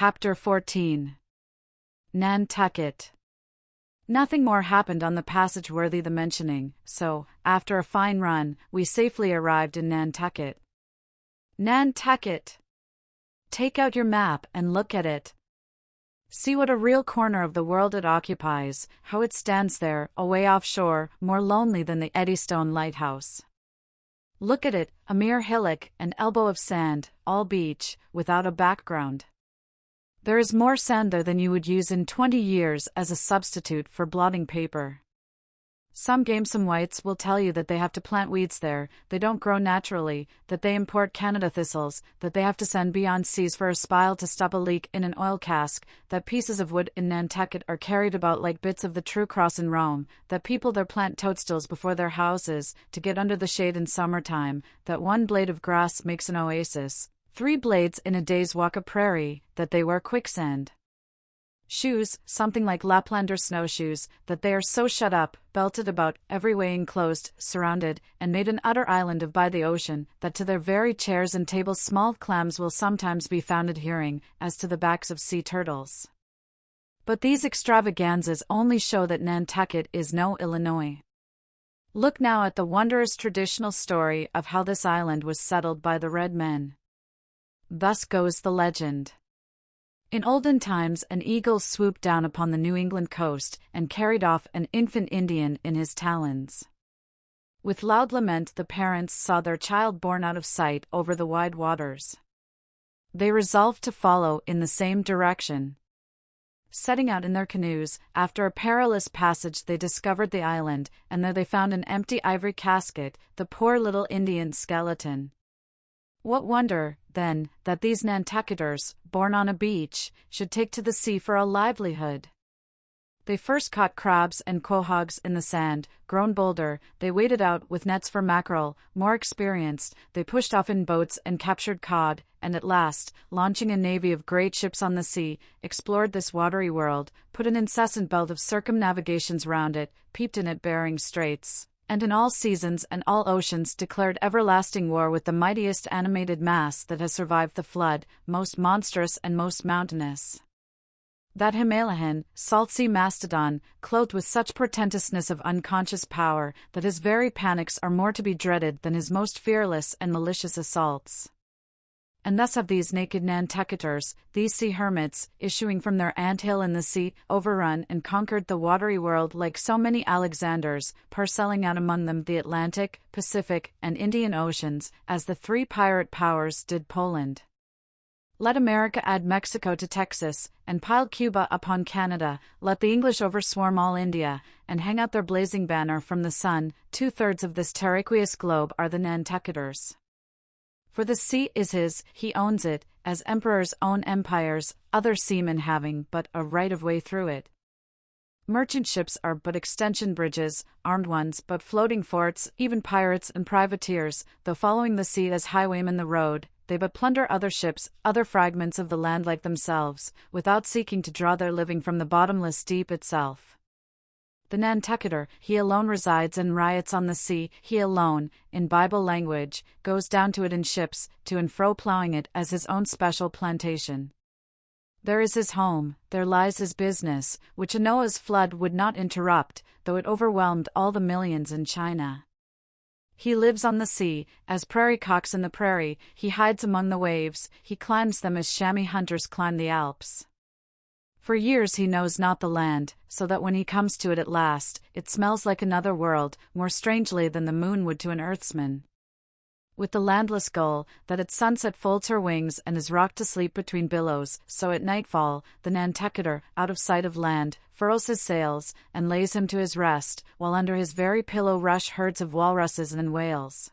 Chapter 14. Nantucket. Nothing more happened on the passage worthy the mentioning, so, after a fine run, we safely arrived in Nantucket. Nantucket! Take out your map and look at it. See what a real corner of the world it occupies, how it stands there, away offshore, more lonely than the Eddystone Lighthouse. Look at it, a mere hillock, an elbow of sand, all beach, without a background. There is more sand there than you would use in 20 years as a substitute for blotting paper. Some gamesome whites will tell you that they have to plant weeds there, they don't grow naturally, that they import Canada thistles, that they have to send beyond seas for a spile to stop a leak in an oil cask, that pieces of wood in Nantucket are carried about like bits of the true cross in Rome, that people there plant toadstools before their houses to get under the shade in summertime, that one blade of grass makes an oasis, 3 blades in a day's walk a prairie, that they wear quicksand shoes, something like Laplander snowshoes, that they are so shut up, belted about, every way enclosed, surrounded, and made an utter island of by the ocean, that to their very chairs and tables small clams will sometimes be found adhering, as to the backs of sea turtles. But these extravaganzas only show that Nantucket is no Illinois. Look now at the wondrous traditional story of how this island was settled by the red men. Thus goes the legend. In olden times an eagle swooped down upon the New England coast and carried off an infant Indian in his talons. With loud lament the parents saw their child borne out of sight over the wide waters. They resolved to follow in the same direction. Setting out in their canoes, after a perilous passage they discovered the island, and there they found an empty ivory casket, the poor little Indian's skeleton. What wonder, then, that these Nantucketers, born on a beach, should take to the sea for a livelihood. They first caught crabs and quahogs in the sand, grown bolder, they waded out with nets for mackerel, more experienced, they pushed off in boats and captured cod, and at last, launching a navy of great ships on the sea, explored this watery world, put an incessant belt of circumnavigations round it, peeped in at Bering Straits, and in all seasons and all oceans declared everlasting war with the mightiest animated mass that has survived the flood, most monstrous and most mountainous. That Himalayan, salt-sea mastodon, clothed with such portentousness of unconscious power that his very panics are more to be dreaded than his most fearless and malicious assaults. And thus have these naked Nantucketers, these sea hermits, issuing from their ant-hill in the sea, overrun and conquered the watery world like so many Alexanders, parcelling out among them the Atlantic, Pacific, and Indian Oceans, as the 3 pirate powers did Poland. Let America add Mexico to Texas, and pile Cuba upon Canada, let the English overswarm all India, and hang out their blazing banner from the sun, 2/3 of this terraqueous globe are the Nantucketers. For the sea is his, he owns it, as emperors own empires, other seamen having but a right of way through it. Merchant ships are but extension bridges, armed ones but floating forts, even pirates and privateers, though following the sea as highwaymen the road, they but plunder other ships, other fragments of the land like themselves, without seeking to draw their living from the bottomless deep itself. The Nantucketer, he alone resides and riots on the sea, he alone, in Bible language, goes down to it in ships, to and fro plowing it as his own special plantation. There is his home, there lies his business, which a Noah's flood would not interrupt, though it overwhelmed all the millions in China. He lives on the sea, as prairie cocks in the prairie, he hides among the waves, he climbs them as chamois hunters climb the Alps. For years he knows not the land, so that when he comes to it at last, it smells like another world, more strangely than the moon would to an earthsman. With the landless gull, that at sunset folds her wings and is rocked to sleep between billows, so at nightfall, the Nantucketer, out of sight of land, furls his sails, and lays him to his rest, while under his very pillow rush herds of walruses and whales.